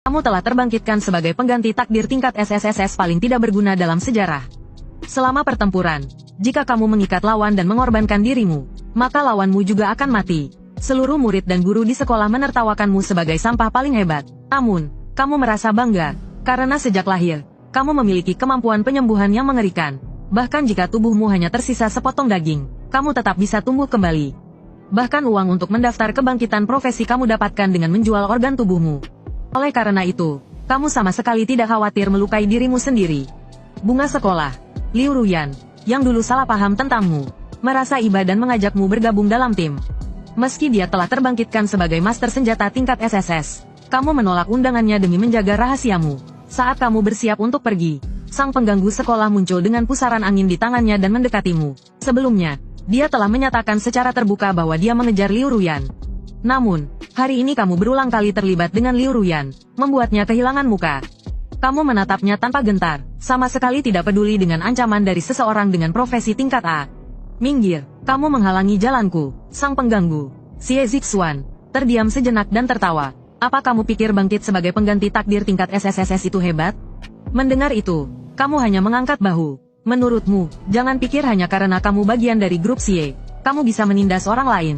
Kamu telah terbangkitkan sebagai pengganti takdir tingkat SSSS paling tidak berguna dalam sejarah. Selama pertempuran, jika kamu mengikat lawan dan mengorbankan dirimu, maka lawanmu juga akan mati. Seluruh murid dan guru di sekolah menertawakanmu sebagai sampah paling hebat. Namun, kamu merasa bangga, karena sejak lahir, kamu memiliki kemampuan penyembuhan yang mengerikan. Bahkan jika tubuhmu hanya tersisa sepotong daging, kamu tetap bisa tumbuh kembali. Bahkan uang untuk mendaftar kebangkitan profesi kamu dapatkan dengan menjual organ tubuhmu. Oleh karena itu, kamu sama sekali tidak khawatir melukai dirimu sendiri. Bunga sekolah, Liu Ruyan, yang dulu salah paham tentangmu, merasa iba dan mengajakmu bergabung dalam tim. Meski dia telah terbangkitkan sebagai master senjata tingkat SSS, kamu menolak undangannya demi menjaga rahasiamu. Saat kamu bersiap untuk pergi, sang pengganggu sekolah muncul dengan pusaran angin di tangannya dan mendekatimu. Sebelumnya, dia telah menyatakan secara terbuka bahwa dia mengejar Liu Ruyan. Namun, hari ini kamu berulang kali terlibat dengan Liu Ruyan, membuatnya kehilangan muka. Kamu menatapnya tanpa gentar, sama sekali tidak peduli dengan ancaman dari seseorang dengan profesi tingkat A. Minggir, kamu menghalangi jalanku, sang pengganggu. Xie Zixuan terdiam sejenak dan tertawa. Apa kamu pikir bangkit sebagai pengganti takdir tingkat SSSS itu hebat? Mendengar itu, kamu hanya mengangkat bahu. Menurutmu, jangan pikir hanya karena kamu bagian dari grup Xie, kamu bisa menindas orang lain.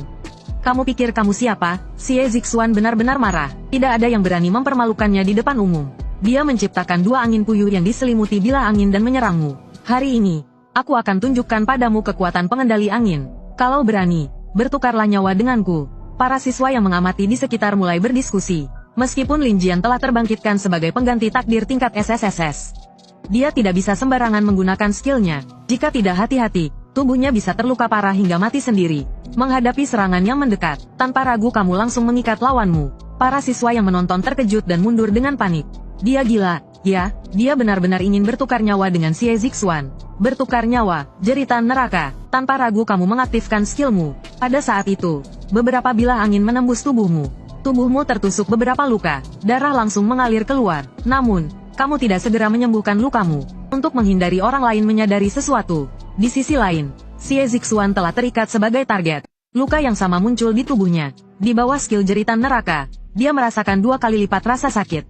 Kamu pikir kamu siapa? Xie Zixuan benar-benar marah. Tidak ada yang berani mempermalukannya di depan umum. Dia menciptakan dua angin puyuh yang diselimuti bilah angin dan menyerangmu. Hari ini, aku akan tunjukkan padamu kekuatan pengendali angin. Kalau berani, bertukarlah nyawa denganku. Para siswa yang mengamati di sekitar mulai berdiskusi. Meskipun Lin Jian telah terbangkitkan sebagai pengganti takdir tingkat SSSS, dia tidak bisa sembarangan menggunakan skillnya. Jika tidak hati-hati, tubuhnya bisa terluka parah hingga mati sendiri. Menghadapi serangan yang mendekat, tanpa ragu kamu langsung mengikat lawanmu. Para siswa yang menonton terkejut dan mundur dengan panik. Dia gila, ya, dia benar-benar ingin bertukar nyawa dengan Xie Zixuan. Bertukar nyawa, jeritan neraka, tanpa ragu kamu mengaktifkan skillmu. Pada saat itu, beberapa bilah angin menembus tubuhmu. Tubuhmu tertusuk beberapa luka, darah langsung mengalir keluar. Namun, kamu tidak segera menyembuhkan lukamu. Untuk menghindari orang lain menyadari sesuatu. Di sisi lain, Xie Zixuan telah terikat sebagai target. Luka yang sama muncul di tubuhnya. Di bawah skill jeritan neraka, dia merasakan 2 kali lipat rasa sakit.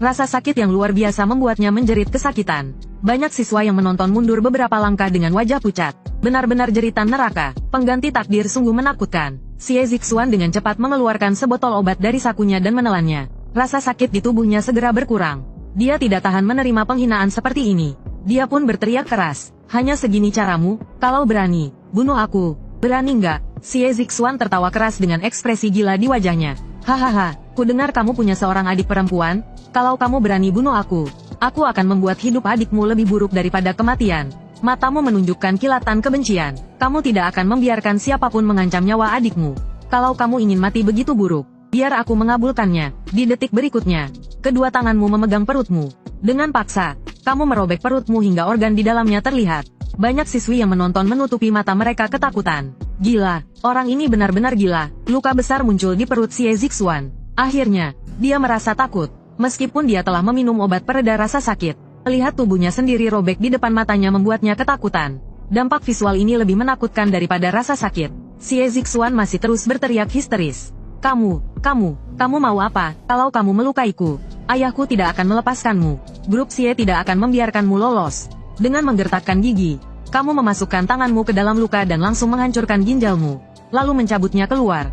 Rasa sakit yang luar biasa membuatnya menjerit kesakitan. Banyak siswa yang menonton mundur beberapa langkah dengan wajah pucat. Benar-benar jeritan neraka, pengganti takdir sungguh menakutkan. Xie Zixuan dengan cepat mengeluarkan sebotol obat dari sakunya dan menelannya. Rasa sakit di tubuhnya segera berkurang. Dia tidak tahan menerima penghinaan seperti ini. Dia pun berteriak keras. Hanya segini caramu? Kalau berani, bunuh aku. Berani nggak? Xie Zixuan tertawa keras dengan ekspresi gila di wajahnya. Hahaha, kudengar kamu punya seorang adik perempuan. Kalau kamu berani bunuh aku akan membuat hidup adikmu lebih buruk daripada kematian. Matamu menunjukkan kilatan kebencian. Kamu tidak akan membiarkan siapapun mengancam nyawa adikmu. Kalau kamu ingin mati begitu buruk, biar aku mengabulkannya. Di detik berikutnya, kedua tanganmu memegang perutmu. Dengan paksa, kamu merobek perutmu hingga organ di dalamnya terlihat. Banyak siswi yang menonton menutupi mata mereka ketakutan. Gila, orang ini benar-benar gila. Luka besar muncul di perut Xie Zixuan. Akhirnya, dia merasa takut. Meskipun dia telah meminum obat pereda rasa sakit, melihat tubuhnya sendiri robek di depan matanya membuatnya ketakutan. Dampak visual ini lebih menakutkan daripada rasa sakit. Xie Zixuan masih terus berteriak histeris. Kamu mau apa? Kalau kamu melukaiku, ayahku tidak akan melepaskanmu. Grup Xie tidak akan membiarkanmu lolos. Dengan menggertakkan gigi, kamu memasukkan tanganmu ke dalam luka dan langsung menghancurkan ginjalmu, lalu mencabutnya keluar.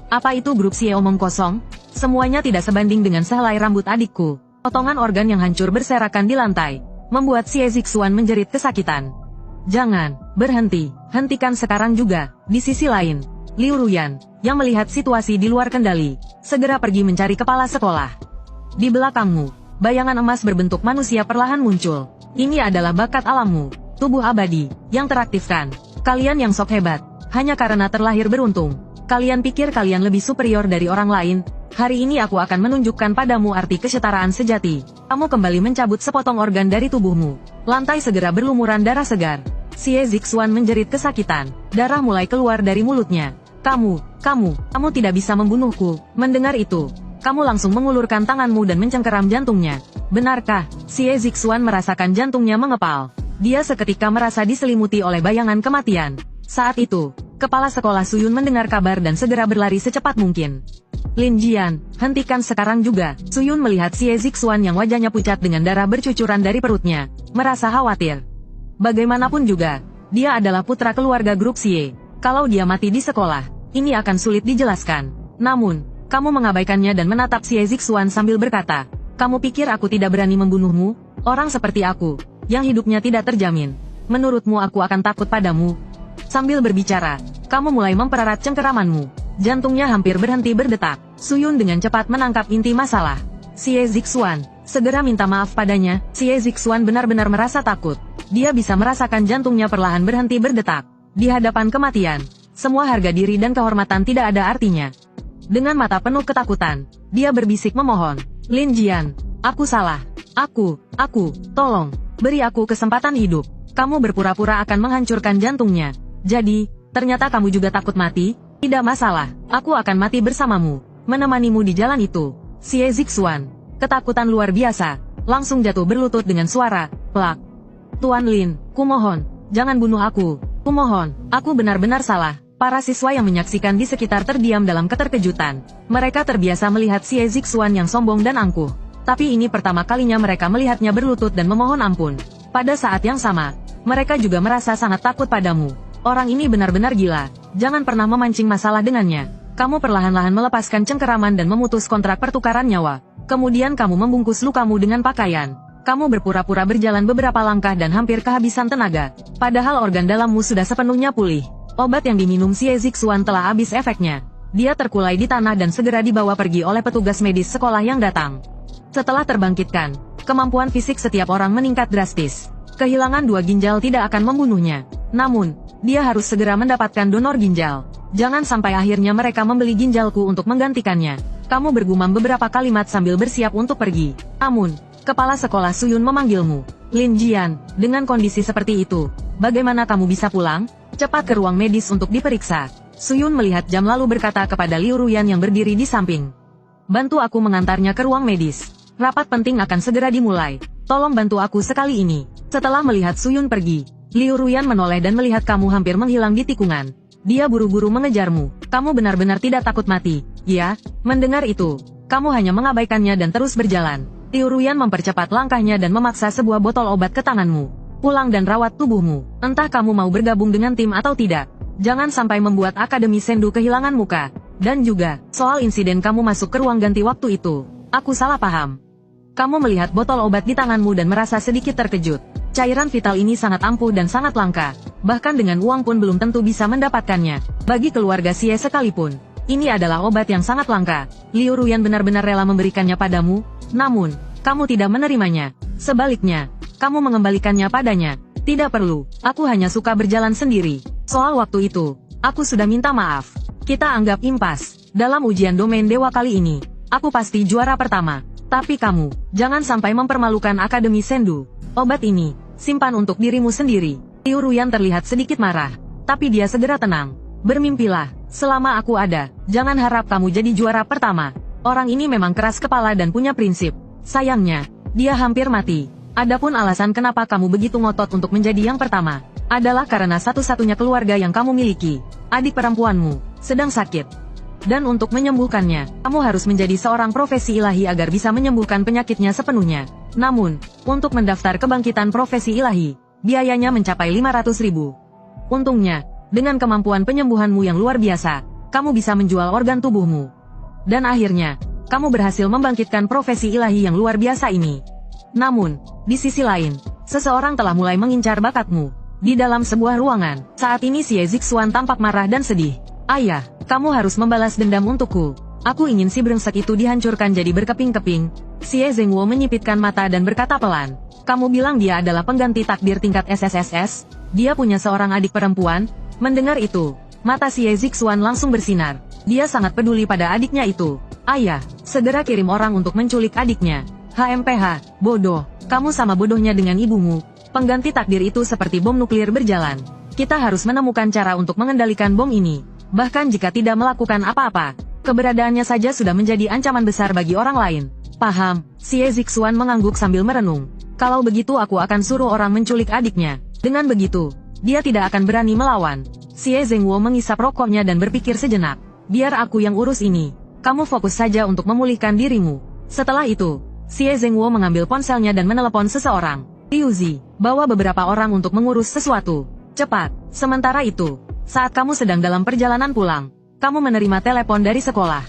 Apa itu grup Xie omong kosong? Semuanya tidak sebanding dengan sehelai rambut adikku. Potongan organ yang hancur berserakan di lantai, membuat Xie Zixuan menjerit kesakitan. Jangan, berhenti, hentikan sekarang juga. Di sisi lain, Liu Ruyan, yang melihat situasi di luar kendali, segera pergi mencari kepala sekolah. Di belakangmu, bayangan emas berbentuk manusia perlahan muncul. Ini adalah bakat alammu, tubuh abadi, yang teraktifkan. Kalian yang sok hebat, hanya karena terlahir beruntung. Kalian pikir kalian lebih superior dari orang lain? Hari ini aku akan menunjukkan padamu arti kesetaraan sejati. Kamu kembali mencabut sepotong organ dari tubuhmu. Lantai segera berlumuran darah segar. Xie Zixuan menjerit kesakitan. Darah mulai keluar dari mulutnya. Kamu tidak bisa membunuhku. Mendengar itu, kamu langsung mengulurkan tanganmu dan mencengkeram jantungnya. Benarkah? Xie Zixuan merasakan jantungnya mengepal. Dia seketika merasa diselimuti oleh bayangan kematian. Saat itu, Kepala sekolah Suyun mendengar kabar dan segera berlari secepat mungkin. Lin Jian, hentikan sekarang juga. Suyun melihat Xie Zixuan yang wajahnya pucat dengan darah bercucuran dari perutnya, merasa khawatir. Bagaimanapun juga, dia adalah putra keluarga grup Xie. Kalau dia mati di sekolah, ini akan sulit dijelaskan. Namun, kamu mengabaikannya dan menatap Xie Zixuan sambil berkata, kamu pikir aku tidak berani membunuhmu? Orang seperti aku, yang hidupnya tidak terjamin. Menurutmu aku akan takut padamu? Sambil berbicara, kamu mulai memperarat cengkeramanmu. Jantungnya hampir berhenti berdetak. Suyun dengan cepat menangkap inti masalah. Xie Zixuan, segera minta maaf padanya. Xie Zixuan benar-benar merasa takut. Dia bisa merasakan jantungnya perlahan berhenti berdetak. Di hadapan kematian, semua harga diri dan kehormatan tidak ada artinya. Dengan mata penuh ketakutan, dia berbisik memohon. Lin Jian, aku salah. Aku, tolong, beri aku kesempatan hidup. Kamu berpura-pura akan menghancurkan jantungnya. Jadi, ternyata kamu juga takut mati? Tidak masalah, aku akan mati bersamamu, menemanimu di jalan itu. Xie Zixuan, ketakutan luar biasa, langsung jatuh berlutut dengan suara, plak. Tuan Lin, kumohon, jangan bunuh aku. Kumohon, aku benar-benar salah. Para siswa yang menyaksikan di sekitar terdiam dalam keterkejutan. Mereka terbiasa melihat Xie Zixuan yang sombong dan angkuh. Tapi ini pertama kalinya mereka melihatnya berlutut dan memohon ampun. Pada saat yang sama, mereka juga merasa sangat takut padamu. Orang ini benar-benar gila. Jangan pernah memancing masalah dengannya. Kamu perlahan-lahan melepaskan cengkeraman dan memutus kontrak pertukaran nyawa. Kemudian kamu membungkus lukamu dengan pakaian. Kamu berpura-pura berjalan beberapa langkah dan hampir kehabisan tenaga. Padahal organ dalammu sudah sepenuhnya pulih. Obat yang diminum Xie Zixuan telah habis efeknya. Dia terkulai di tanah dan segera dibawa pergi oleh petugas medis sekolah yang datang. Setelah terbangkitkan, kemampuan fisik setiap orang meningkat drastis. Kehilangan 2 ginjal tidak akan membunuhnya. Namun, dia harus segera mendapatkan donor ginjal. Jangan sampai akhirnya mereka membeli ginjalku untuk menggantikannya. Kamu bergumam beberapa kalimat sambil bersiap untuk pergi. Namun, kepala sekolah Suyun memanggilmu. Lin Jian, dengan kondisi seperti itu, bagaimana kamu bisa pulang? Cepat ke ruang medis untuk diperiksa. Suyun melihat jam lalu berkata kepada Liu Ruyan yang berdiri di samping. Bantu aku mengantarnya ke ruang medis. Rapat penting akan segera dimulai. Tolong bantu aku sekali ini. Setelah melihat Suyun pergi, Liu Ruyan menoleh dan melihat kamu hampir menghilang di tikungan. Dia buru-buru mengejarmu. Kamu benar-benar tidak takut mati. Ya, mendengar itu, kamu hanya mengabaikannya dan terus berjalan. Liu Ruyan mempercepat langkahnya dan memaksa sebuah botol obat ke tanganmu. Pulang dan rawat tubuhmu. Entah kamu mau bergabung dengan tim atau tidak. Jangan sampai membuat Akademi Sendu kehilangan muka. Dan juga, soal insiden kamu masuk ke ruang ganti waktu itu. Aku salah paham. Kamu melihat botol obat di tanganmu dan merasa sedikit terkejut. Cairan vital ini sangat ampuh dan sangat langka. Bahkan dengan uang pun belum tentu bisa mendapatkannya. Bagi keluarga Xie sekalipun, ini adalah obat yang sangat langka. Liu Ruyan benar-benar rela memberikannya padamu. Namun, kamu tidak menerimanya. Sebaliknya, kamu mengembalikannya padanya. Tidak perlu, aku hanya suka berjalan sendiri. Soal waktu itu, aku sudah minta maaf. Kita anggap impas. Dalam ujian domain dewa kali ini, aku pasti juara pertama. Tapi kamu, jangan sampai mempermalukan Akademi Sendu. Obat ini, simpan untuk dirimu sendiri. Liu Ruyan terlihat sedikit marah. Tapi dia segera tenang. Bermimpilah, selama aku ada, jangan harap kamu jadi juara pertama. Orang ini memang keras kepala dan punya prinsip. Sayangnya, dia hampir mati. Adapun alasan kenapa kamu begitu ngotot untuk menjadi yang pertama, adalah karena satu-satunya keluarga yang kamu miliki, adik perempuanmu, sedang sakit. Dan untuk menyembuhkannya, kamu harus menjadi seorang profesi ilahi agar bisa menyembuhkan penyakitnya sepenuhnya. Namun, untuk mendaftar kebangkitan profesi ilahi, biayanya mencapai 500.000. Untungnya, dengan kemampuan penyembuhanmu yang luar biasa, kamu bisa menjual organ tubuhmu. Dan akhirnya, kamu berhasil membangkitkan profesi ilahi yang luar biasa ini. Namun, di sisi lain, seseorang telah mulai mengincar bakatmu. Di dalam sebuah ruangan, saat ini Xie Zixuan tampak marah dan sedih. Ayah, kamu harus membalas dendam untukku. Aku ingin si brengsek itu dihancurkan jadi berkeping-keping. Xie Zhengwo menyipitkan mata dan berkata pelan. Kamu bilang dia adalah pengganti takdir tingkat SSSS? Dia punya seorang adik perempuan? Mendengar itu, mata Xie Zixuan langsung bersinar. Dia sangat peduli pada adiknya itu. Ayah, segera kirim orang untuk menculik adiknya. HMPH, bodoh. Kamu sama bodohnya dengan ibumu. Pengganti takdir itu seperti bom nuklir berjalan. Kita harus menemukan cara untuk mengendalikan bom ini. Bahkan jika tidak melakukan apa-apa, keberadaannya saja sudah menjadi ancaman besar bagi orang lain. Paham? Xie Zixuan mengangguk sambil merenung. Kalau begitu aku akan suruh orang menculik adiknya. Dengan begitu, dia tidak akan berani melawan. Xie Zhengguo mengisap rokoknya dan berpikir sejenak. Biar aku yang urus ini. Kamu fokus saja untuk memulihkan dirimu. Setelah itu, Xie Zhengguo mengambil ponselnya dan menelepon seseorang. Liu Zi, bawa beberapa orang untuk mengurus sesuatu. Cepat. Sementara itu, saat kamu sedang dalam perjalanan pulang, kamu menerima telepon dari sekolah.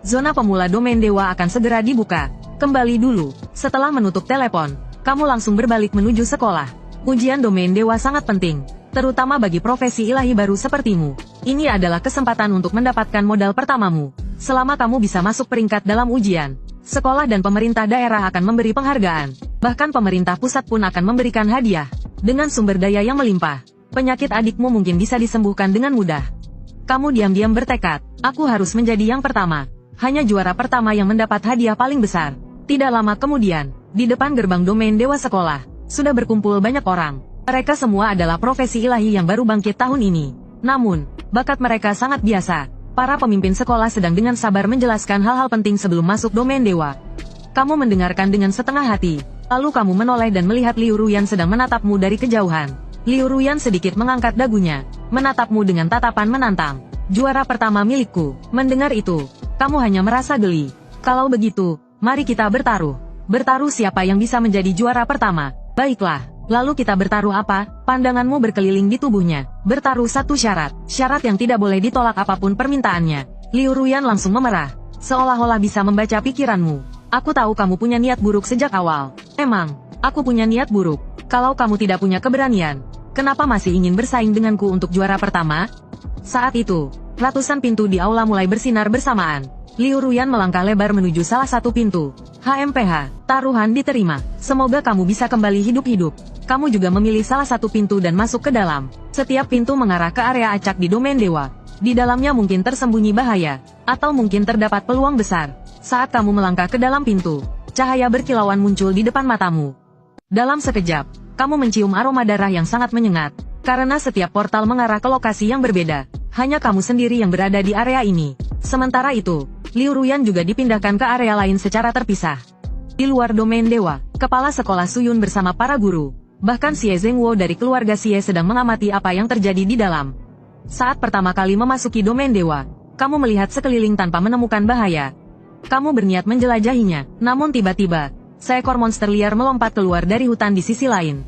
Zona pemula domain dewa akan segera dibuka. Kembali dulu. Setelah menutup telepon, kamu langsung berbalik menuju sekolah. Ujian domain dewa sangat penting, terutama bagi profesi ilahi baru sepertimu. Ini adalah kesempatan untuk mendapatkan modal pertamamu. Selama kamu bisa masuk peringkat dalam ujian, sekolah dan pemerintah daerah akan memberi penghargaan. Bahkan pemerintah pusat pun akan memberikan hadiah. Dengan sumber daya yang melimpah, penyakit adikmu mungkin bisa disembuhkan dengan mudah. Kamu diam-diam bertekad, aku harus menjadi yang pertama. Hanya juara pertama yang mendapat hadiah paling besar. Tidak lama kemudian, di depan gerbang domain dewa sekolah, sudah berkumpul banyak orang. Mereka semua adalah profesi ilahi yang baru bangkit tahun ini. Namun, bakat mereka sangat biasa. Para pemimpin sekolah sedang dengan sabar menjelaskan hal-hal penting sebelum masuk domain dewa. Kamu mendengarkan dengan setengah hati. Lalu kamu menoleh dan melihat Liu Ruyan sedang menatapmu dari kejauhan. Liu Ruyan sedikit mengangkat dagunya, menatapmu dengan tatapan menantang. Juara pertama milikku. Mendengar itu, kamu hanya merasa geli. Kalau begitu, mari kita bertaruh. Bertaruh siapa yang bisa menjadi juara pertama. Baiklah, lalu kita bertaruh apa? Pandanganmu berkeliling di tubuhnya. Bertaruh satu syarat. Syarat yang tidak boleh ditolak apapun permintaannya. Liu Ruyan langsung memerah. Seolah-olah bisa membaca pikiranmu. Aku tahu kamu punya niat buruk sejak awal. Emang, aku punya niat buruk. Kalau kamu tidak punya keberanian, kenapa masih ingin bersaing denganku untuk juara pertama? Saat itu, ratusan pintu di aula mulai bersinar bersamaan. Liu Ruyan melangkah lebar menuju salah satu pintu. HMPH, taruhan diterima. Semoga kamu bisa kembali hidup-hidup. Kamu juga memilih salah satu pintu dan masuk ke dalam. Setiap pintu mengarah ke area acak di domain dewa. Di dalamnya mungkin tersembunyi bahaya, atau mungkin terdapat peluang besar. Saat kamu melangkah ke dalam pintu, cahaya berkilauan muncul di depan matamu. Dalam sekejap, kamu mencium aroma darah yang sangat menyengat. Karena setiap portal mengarah ke lokasi yang berbeda, hanya kamu sendiri yang berada di area ini. Sementara itu, Liu Ruyan juga dipindahkan ke area lain secara terpisah. Di luar domain dewa, kepala sekolah Suyun bersama para guru, bahkan Xie Zhengguo dari keluarga Xie sedang mengamati apa yang terjadi di dalam. Saat pertama kali memasuki domain dewa, kamu melihat sekeliling tanpa menemukan bahaya. Kamu berniat menjelajahinya, namun tiba-tiba, seekor monster liar melompat keluar dari hutan di sisi lain.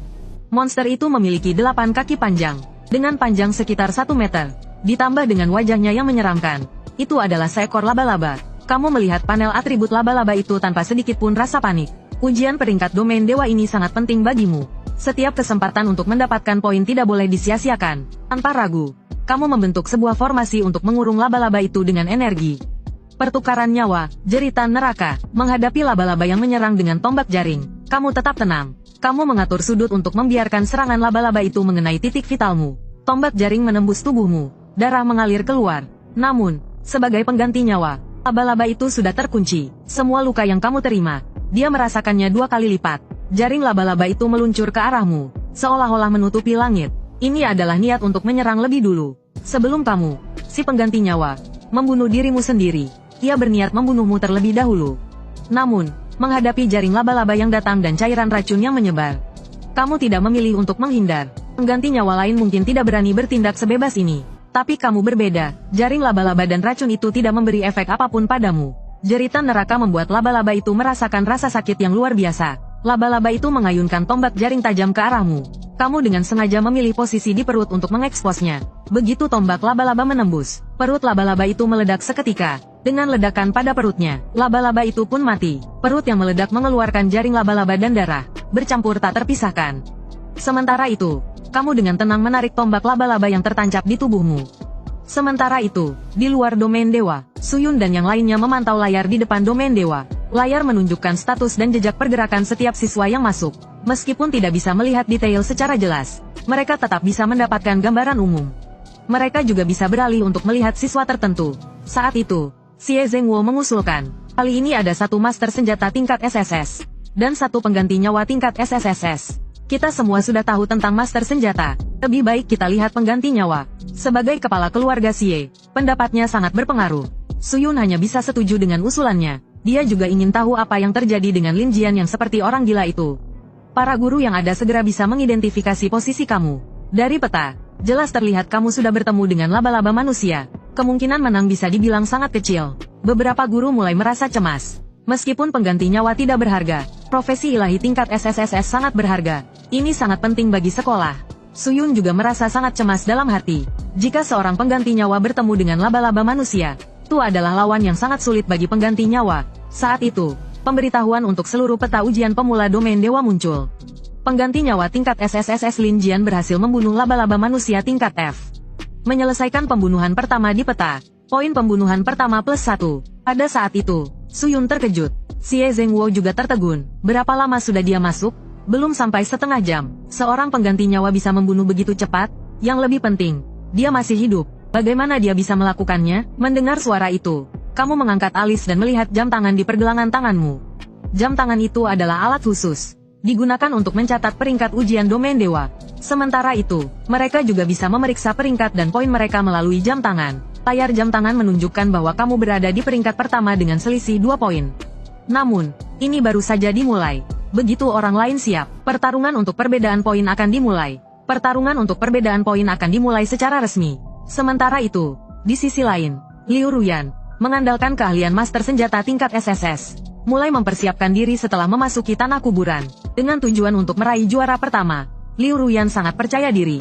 Monster itu memiliki 8 kaki panjang, dengan panjang sekitar 1 meter, ditambah dengan wajahnya yang menyeramkan. Itu adalah seekor laba-laba. Kamu melihat panel atribut laba-laba itu tanpa sedikit pun rasa panik. Ujian peringkat domain dewa ini sangat penting bagimu. Setiap kesempatan untuk mendapatkan poin tidak boleh disia-siakan. Tanpa ragu, kamu membentuk sebuah formasi untuk mengurung laba-laba itu dengan energi. Pertukaran nyawa, jeritan neraka, menghadapi laba-laba yang menyerang dengan tombak jaring. Kamu tetap tenang. Kamu mengatur sudut untuk membiarkan serangan laba-laba itu mengenai titik vitalmu. Tombak jaring menembus tubuhmu. Darah mengalir keluar. Namun, sebagai pengganti nyawa, laba-laba itu sudah terkunci. Semua luka yang kamu terima, dia merasakannya 2 kali lipat. Jaring laba-laba itu meluncur ke arahmu, seolah-olah menutupi langit. Ini adalah niat untuk menyerang lebih dulu. Sebelum kamu, si pengganti nyawa, membunuh dirimu sendiri. Ia berniat membunuhmu terlebih dahulu. Namun, menghadapi jaring laba-laba yang datang dan cairan racun yang menyebar, kamu tidak memilih untuk menghindar. Pengganti nyawa lain mungkin tidak berani bertindak sebebas ini. Tapi kamu berbeda, jaring laba-laba dan racun itu tidak memberi efek apapun padamu. Jeritan neraka membuat laba-laba itu merasakan rasa sakit yang luar biasa. Laba-laba itu mengayunkan tombak jaring tajam ke arahmu. Kamu dengan sengaja memilih posisi di perut untuk mengeksposnya. Begitu tombak laba-laba menembus, perut laba-laba itu meledak seketika. Dengan ledakan pada perutnya, laba-laba itu pun mati. Perut yang meledak mengeluarkan jaring laba-laba dan darah, bercampur tak terpisahkan. Sementara itu, kamu dengan tenang menarik tombak laba-laba yang tertancap di tubuhmu. Sementara itu, di luar domain dewa, Suyun dan yang lainnya memantau layar di depan domain dewa. Layar menunjukkan status dan jejak pergerakan setiap siswa yang masuk. Meskipun tidak bisa melihat detail secara jelas, mereka tetap bisa mendapatkan gambaran umum. Mereka juga bisa beralih untuk melihat siswa tertentu. Saat itu, Xie Zhengguo mengusulkan, kali ini ada satu master senjata tingkat SSS, dan satu pengganti nyawa tingkat SSSS. Kita semua sudah tahu tentang master senjata, lebih baik kita lihat pengganti nyawa. Sebagai kepala keluarga Xie, pendapatnya sangat berpengaruh. Suyun hanya bisa setuju dengan usulannya. Dia juga ingin tahu apa yang terjadi dengan Lin Jian yang seperti orang gila itu. Para guru yang ada segera bisa mengidentifikasi posisi kamu. Dari peta, Jelas terlihat kamu sudah bertemu dengan laba-laba manusia. Kemungkinan menang bisa dibilang sangat kecil. Beberapa guru mulai merasa cemas. Meskipun pengganti nyawa tidak berharga, profesi ilahi tingkat SSSS sangat berharga. Ini sangat penting bagi sekolah. Suyun juga merasa sangat cemas dalam hati. Jika seorang pengganti nyawa bertemu dengan laba-laba manusia, itu adalah lawan yang sangat sulit bagi pengganti nyawa. Saat itu, pemberitahuan untuk seluruh peta ujian pemula domain dewa muncul. Pengganti nyawa tingkat SSSS Lin Jian berhasil membunuh laba-laba manusia tingkat F. Menyelesaikan pembunuhan pertama di peta. Poin pembunuhan pertama +1. Pada saat itu, Suyun terkejut. Xie Zhengguo juga tertegun. Berapa lama sudah dia masuk? Belum sampai setengah jam. Seorang pengganti nyawa bisa membunuh begitu cepat? Yang lebih penting, dia masih hidup. Bagaimana dia bisa melakukannya? Mendengar suara itu, kamu mengangkat alis dan melihat jam tangan di pergelangan tanganmu. Jam tangan itu adalah alat khusus. Digunakan untuk mencatat peringkat ujian domain dewa. Sementara itu, mereka juga bisa memeriksa peringkat dan poin mereka melalui jam tangan. Layar jam tangan menunjukkan bahwa kamu berada di peringkat pertama dengan selisih 2 poin. Namun, ini baru saja dimulai. Begitu orang lain siap, pertarungan untuk perbedaan poin akan dimulai. Pertarungan untuk perbedaan poin akan dimulai secara resmi. Sementara itu, di sisi lain, Liu Ruyan, mengandalkan keahlian master senjata tingkat SSS, mulai mempersiapkan diri setelah memasuki tanah kuburan. Dengan tujuan untuk meraih juara pertama, Liu Ruyan sangat percaya diri.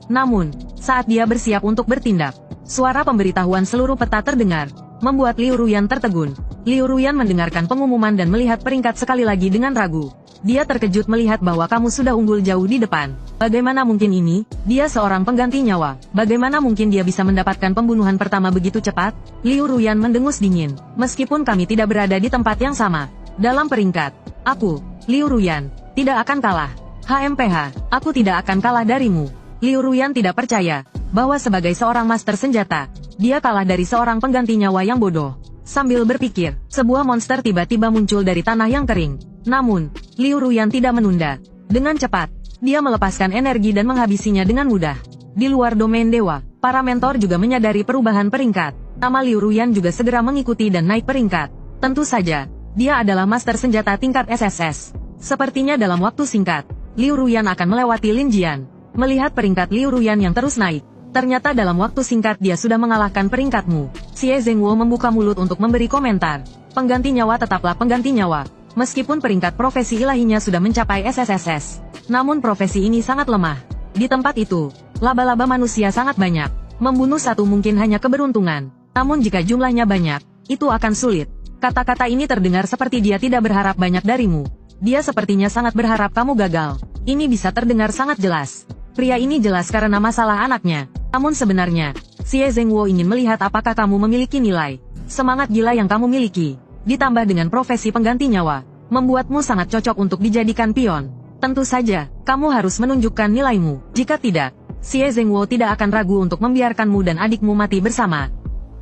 Namun, saat dia bersiap untuk bertindak, suara pemberitahuan seluruh peta terdengar, membuat Liu Ruyan tertegun. Liu Ruyan mendengarkan pengumuman dan melihat peringkat sekali lagi dengan ragu. Dia terkejut melihat bahwa kamu sudah unggul jauh di depan. Bagaimana mungkin ini? Dia seorang pengganti nyawa. Bagaimana mungkin dia bisa mendapatkan pembunuhan pertama begitu cepat? Liu Ruyan mendengus dingin. Meskipun kami tidak berada di tempat yang sama. Dalam peringkat, aku, Liu Ruyan, tidak akan kalah. HMPH, aku tidak akan kalah darimu. Liu Ruyan tidak percaya bahwa sebagai seorang master senjata, dia kalah dari seorang pengganti nyawa yang bodoh. Sambil berpikir, sebuah monster tiba-tiba muncul dari tanah yang kering. Namun, Liu Ruyan tidak menunda. Dengan cepat, dia melepaskan energi dan menghabisinya dengan mudah. Di luar domain dewa, para mentor juga menyadari perubahan peringkat. Nama Liu Ruyan juga segera mengikuti dan naik peringkat. Tentu saja, dia adalah master senjata tingkat SSS. Sepertinya dalam waktu singkat, Liu Ruyan akan melewati Lin Jian. Melihat peringkat Liu Ruyan yang terus naik, ternyata dalam waktu singkat dia sudah mengalahkan peringkatmu. Xie Zhengguo membuka mulut untuk memberi komentar. Pengganti nyawa tetaplah pengganti nyawa. Meskipun peringkat profesi ilahinya sudah mencapai SSSS, namun profesi ini sangat lemah. Di tempat itu, laba-laba manusia sangat banyak. Membunuh satu mungkin hanya keberuntungan. Namun jika jumlahnya banyak, itu akan sulit. Kata-kata ini terdengar seperti dia tidak berharap banyak darimu. Dia sepertinya sangat berharap kamu gagal. Ini bisa terdengar sangat jelas. Pria ini jelas karena masalah anaknya. Namun sebenarnya, Xie Zhengguo ingin melihat apakah kamu memiliki nilai. Semangat gila yang kamu miliki, ditambah dengan profesi pengganti nyawa, membuatmu sangat cocok untuk dijadikan pion. Tentu saja, kamu harus menunjukkan nilaimu. Jika tidak, Xie Zhengguo tidak akan ragu untuk membiarkanmu dan adikmu mati bersama.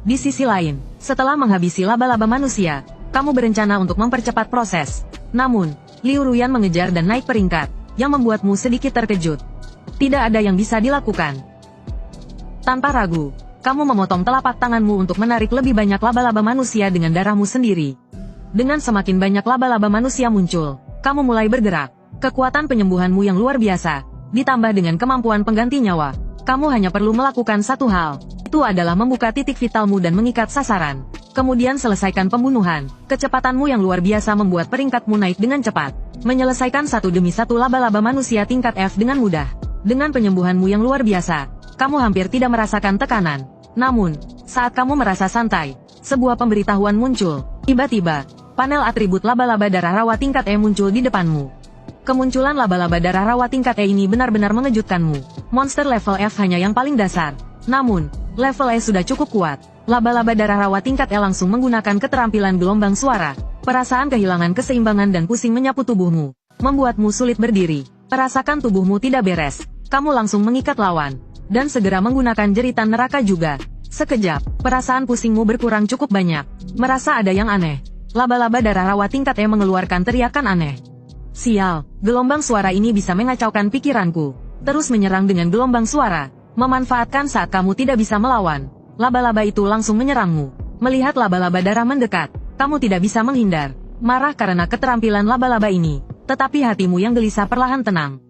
Di sisi lain, setelah menghabisi laba-laba manusia, kamu berencana untuk mempercepat proses. Namun, Liu Ruyan mengejar dan naik peringkat, yang membuatmu sedikit terkejut. Tidak ada yang bisa dilakukan. Tanpa ragu, kamu memotong telapak tanganmu untuk menarik lebih banyak laba-laba manusia dengan darahmu sendiri. Dengan semakin banyak laba-laba manusia muncul, kamu mulai bergerak. Kekuatan penyembuhanmu yang luar biasa, ditambah dengan kemampuan pengganti nyawa, kamu hanya perlu melakukan satu hal. Itu adalah membuka titik vitalmu dan mengikat sasaran. Kemudian selesaikan pembunuhan. Kecepatanmu yang luar biasa membuat peringkatmu naik dengan cepat. Menyelesaikan satu demi satu laba-laba manusia tingkat F dengan mudah. Dengan penyembuhanmu yang luar biasa, kamu hampir tidak merasakan tekanan. Namun, saat kamu merasa santai, sebuah pemberitahuan muncul. Tiba-tiba, panel atribut laba-laba darah rawa tingkat E muncul di depanmu. Kemunculan laba-laba darah rawa tingkat E ini benar-benar mengejutkanmu. Monster level F hanya yang paling dasar. Namun, level E sudah cukup kuat. Laba-laba darah rawa tingkat E langsung menggunakan keterampilan gelombang suara. Perasaan kehilangan keseimbangan dan pusing menyapu tubuhmu, membuatmu sulit berdiri. Merasakan tubuhmu tidak beres, kamu langsung mengikat lawan, dan segera menggunakan jeritan neraka juga. Sekejap, perasaan pusingmu berkurang cukup banyak. Merasa ada yang aneh. Laba-laba darah rawa tingkat E mengeluarkan teriakan aneh. Sial, gelombang suara ini bisa mengacaukan pikiranku. Terus menyerang dengan gelombang suara, memanfaatkan saat kamu tidak bisa melawan. Laba-laba itu langsung menyerangmu. Melihat laba-laba darah mendekat, kamu tidak bisa menghindar. Marah karena keterampilan laba-laba ini, tetapi hatimu yang gelisah perlahan tenang.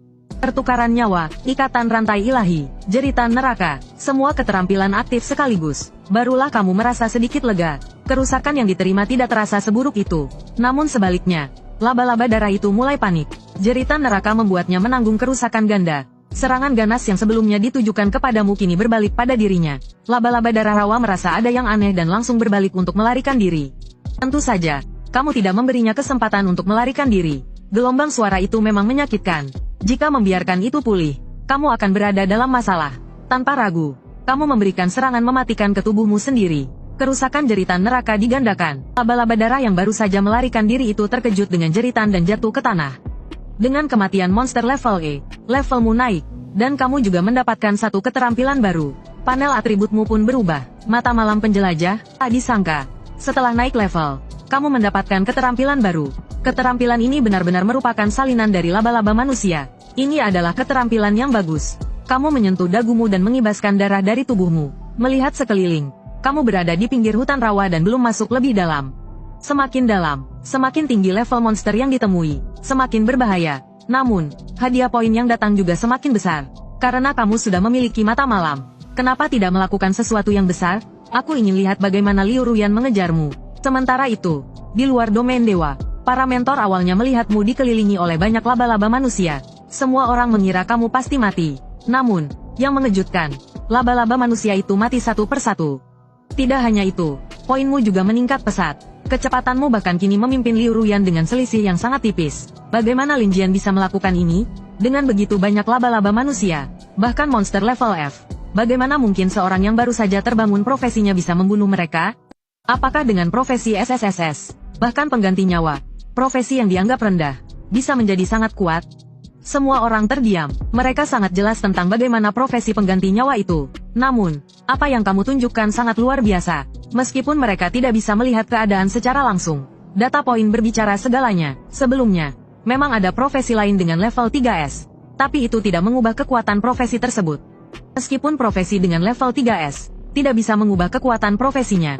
Pertukaran nyawa, ikatan rantai ilahi, jeritan neraka, semua keterampilan aktif sekaligus. Barulah kamu merasa sedikit lega. Kerusakan yang diterima tidak terasa seburuk itu. Namun sebaliknya, laba-laba darah itu mulai panik. Jeritan neraka membuatnya menanggung kerusakan ganda. Serangan ganas yang sebelumnya ditujukan kepadamu kini berbalik pada dirinya. Laba-laba darah rawa merasa ada yang aneh dan langsung berbalik untuk melarikan diri. Tentu saja, kamu tidak memberinya kesempatan untuk melarikan diri. Gelombang suara itu memang menyakitkan. Jika membiarkan itu pulih, kamu akan berada dalam masalah. Tanpa ragu, kamu memberikan serangan mematikan ke tubuhmu sendiri. Kerusakan jeritan neraka digandakan. Laba-laba darah yang baru saja melarikan diri itu terkejut dengan jeritan dan jatuh ke tanah. Dengan kematian monster level E, levelmu naik, dan kamu juga mendapatkan satu keterampilan baru. Panel atributmu pun berubah. Mata malam penjelajah, tak disangka. Setelah naik level, kamu mendapatkan keterampilan baru. Keterampilan ini benar-benar merupakan salinan dari laba-laba manusia. Ini adalah keterampilan yang bagus. Kamu menyentuh dagumu dan mengibaskan darah dari tubuhmu. Melihat sekeliling, kamu berada di pinggir hutan rawa dan belum masuk lebih dalam. Semakin dalam, semakin tinggi level monster yang ditemui, semakin berbahaya. Namun, hadiah poin yang datang juga semakin besar. Karena kamu sudah memiliki mata malam. Kenapa tidak melakukan sesuatu yang besar? Aku ingin lihat bagaimana Liu Ruyan mengejarmu. Sementara itu, di luar domain dewa, para mentor awalnya melihatmu dikelilingi oleh banyak laba-laba manusia. Semua orang mengira kamu pasti mati. Namun, yang mengejutkan, laba-laba manusia itu mati satu persatu. Tidak hanya itu, poinmu juga meningkat pesat. Kecepatanmu bahkan kini memimpin Liu Ruyan dengan selisih yang sangat tipis. Bagaimana Lin Jian bisa melakukan ini? Dengan begitu banyak laba-laba manusia, bahkan monster level F. Bagaimana mungkin seorang yang baru saja terbangun profesinya bisa membunuh mereka? Apakah dengan profesi SSSS, bahkan pengganti nyawa, profesi yang dianggap rendah, bisa menjadi sangat kuat? Semua orang terdiam. Mereka sangat jelas tentang bagaimana profesi pengganti nyawa itu. Namun, apa yang kamu tunjukkan sangat luar biasa. Meskipun mereka tidak bisa melihat keadaan secara langsung. Data poin berbicara segalanya. Sebelumnya, memang ada profesi lain dengan level 3S. Tapi itu tidak mengubah kekuatan profesi tersebut. Meskipun profesi dengan level 3S, tidak bisa mengubah kekuatan profesinya.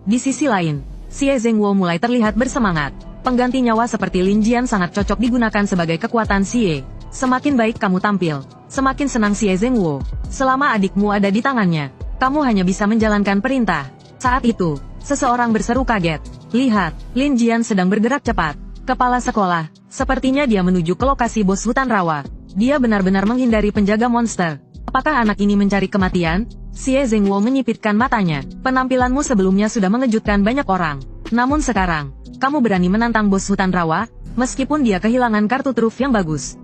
Di sisi lain, Xie Zhengwo mulai terlihat bersemangat. Pengganti nyawa seperti Lin Jian sangat cocok digunakan sebagai kekuatan Xie. Semakin baik kamu tampil, semakin senang Xie Zhengwo. Selama adikmu ada di tangannya, kamu hanya bisa menjalankan perintah. Saat itu, seseorang berseru kaget. Lihat, Lin Jian sedang bergerak cepat. Kepala sekolah, sepertinya dia menuju ke lokasi bos hutan rawa. Dia benar-benar menghindari penjaga monster. Apakah anak ini mencari kematian? Xie Zhengwo menyipitkan matanya. Penampilanmu sebelumnya sudah mengejutkan banyak orang. Namun sekarang, kamu berani menantang bos hutan rawa? Meskipun dia kehilangan kartu truf yang bagus.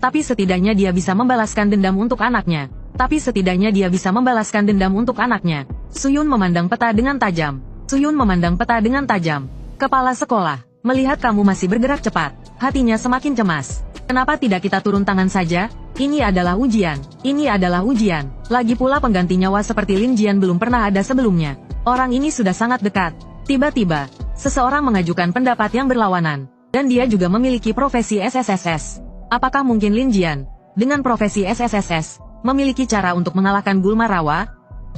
Tapi setidaknya dia bisa membalaskan dendam untuk anaknya. Suyun memandang peta dengan tajam. Kepala sekolah, melihat kamu masih bergerak cepat, hatinya semakin cemas. Kenapa tidak kita turun tangan saja? Ini adalah ujian. Lagi pula pengganti nyawa seperti Lin Jian belum pernah ada sebelumnya. Orang ini sudah sangat dekat. Tiba-tiba, seseorang mengajukan pendapat yang berlawanan. Dan dia juga memiliki profesi SSSS. Apakah mungkin Lin Jian, dengan profesi SSSS, memiliki cara untuk mengalahkan Gulma Rawa?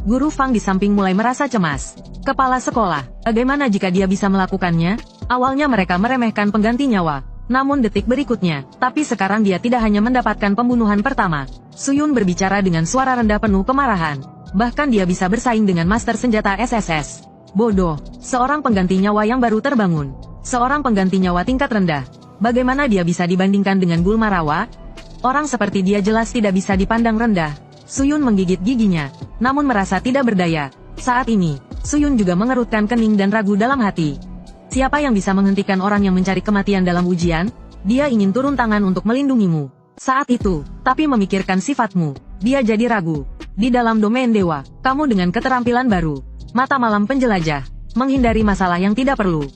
Guru Fang di samping mulai merasa cemas. Kepala sekolah, bagaimana jika dia bisa melakukannya? Awalnya mereka meremehkan pengganti nyawa. Namun detik berikutnya, tapi sekarang dia tidak hanya mendapatkan pembunuhan pertama. Suyun berbicara dengan suara rendah penuh kemarahan. Bahkan dia bisa bersaing dengan master senjata SSS. Bodoh, seorang pengganti nyawa yang baru terbangun. Seorang pengganti nyawa tingkat rendah. Bagaimana dia bisa dibandingkan dengan Gulma Rawa? Orang seperti dia jelas tidak bisa dipandang rendah. Suyun menggigit giginya, namun merasa tidak berdaya. Saat ini, Suyun juga mengerutkan kening dan ragu dalam hati. Siapa yang bisa menghentikan orang yang mencari kematian dalam ujian? Dia ingin turun tangan untuk melindungimu. Saat itu, tapi memikirkan sifatmu, dia jadi ragu. Di dalam domain dewa, kamu dengan keterampilan baru, mata malam penjelajah, menghindari masalah yang tidak perlu.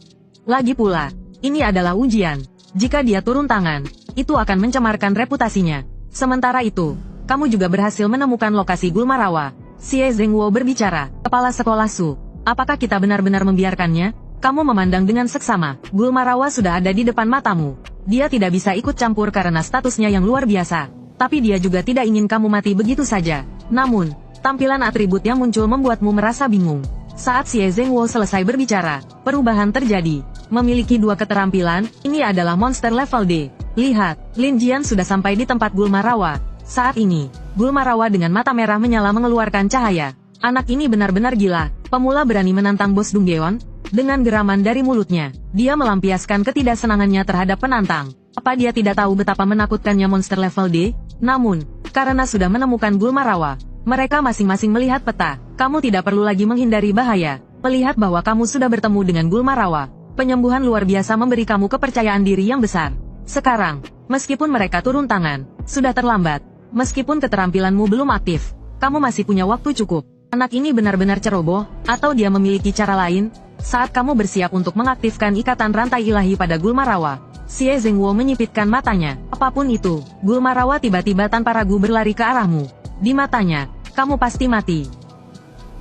Lagi pula, ini adalah ujian. Jika dia turun tangan, itu akan mencemarkan reputasinya. Sementara itu, kamu juga berhasil menemukan lokasi Gulma Rawa. Xie Zhengwo berbicara. Kepala sekolah Su, apakah kita benar-benar membiarkannya? Kamu memandang dengan seksama. Gulma Rawa sudah ada di depan matamu. Dia tidak bisa ikut campur karena statusnya yang luar biasa. Tapi dia juga tidak ingin kamu mati begitu saja. Namun, tampilan atribut yang muncul membuatmu merasa bingung. Saat Xie Zhengwo selesai berbicara, perubahan terjadi. Memiliki dua keterampilan, ini adalah monster level D. Lihat, Lin Jian sudah sampai di tempat gulma rawa. Saat ini, gulma rawa dengan mata merah menyala mengeluarkan cahaya. Anak ini benar-benar gila. Pemula berani menantang bos Donggaeon. Dengan geraman dari mulutnya, dia melampiaskan ketidaksenangannya terhadap penantang. Apa dia tidak tahu betapa menakutkannya monster level D? Namun, karena sudah menemukan gulma rawa, mereka masing-masing melihat peta. Kamu tidak perlu lagi menghindari bahaya. Melihat bahwa kamu sudah bertemu dengan gulma rawa, penyembuhan luar biasa memberi kamu kepercayaan diri yang besar. Sekarang, meskipun mereka turun tangan, sudah terlambat. Meskipun keterampilanmu belum aktif, kamu masih punya waktu cukup. Anak ini benar-benar ceroboh, atau dia memiliki cara lain? Saat kamu bersiap untuk mengaktifkan ikatan rantai ilahi pada gulma rawa, Xie Zhengwo menyipitkan matanya. Apapun itu, gulma rawa tiba-tiba tanpa ragu berlari ke arahmu. Di matanya, kamu pasti mati.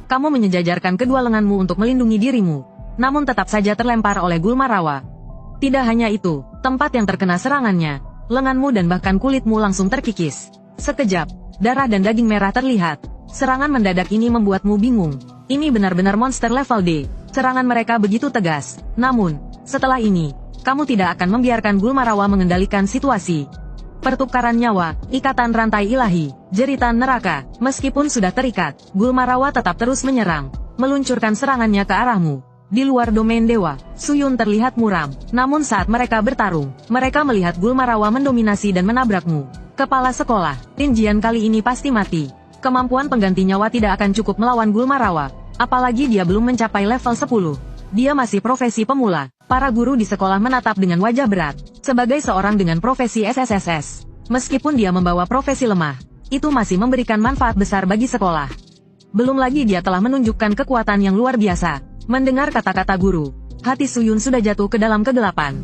Kamu menyejajarkan kedua lenganmu untuk melindungi dirimu, namun tetap saja terlempar oleh gulma rawa. Tidak hanya itu, tempat yang terkena serangannya, lenganmu dan bahkan kulitmu langsung terkikis. Sekejap, darah dan daging merah terlihat. Serangan mendadak ini membuatmu bingung. Ini benar-benar monster level D. Serangan mereka begitu tegas. Namun, setelah ini, kamu tidak akan membiarkan gulma rawa mengendalikan situasi. Pertukaran nyawa, ikatan rantai ilahi, jeritan neraka. Meskipun sudah terikat, gulma rawa tetap terus menyerang, meluncurkan serangannya ke arahmu. Di luar domain dewa, Suyun terlihat muram. Namun saat mereka bertarung, mereka melihat gulma rawa mendominasi dan menabrakmu. Kepala sekolah, Lin Jian kali ini pasti mati. Kemampuan pengganti nyawa tidak akan cukup melawan gulma rawa. Apalagi dia belum mencapai level 10. Dia masih profesi pemula. Para guru di sekolah menatap dengan wajah berat. Sebagai seorang dengan profesi SSSS, meskipun dia membawa profesi lemah, itu masih memberikan manfaat besar bagi sekolah. Belum lagi dia telah menunjukkan kekuatan yang luar biasa. Mendengar kata-kata guru, hati Suyun sudah jatuh ke dalam kegelapan.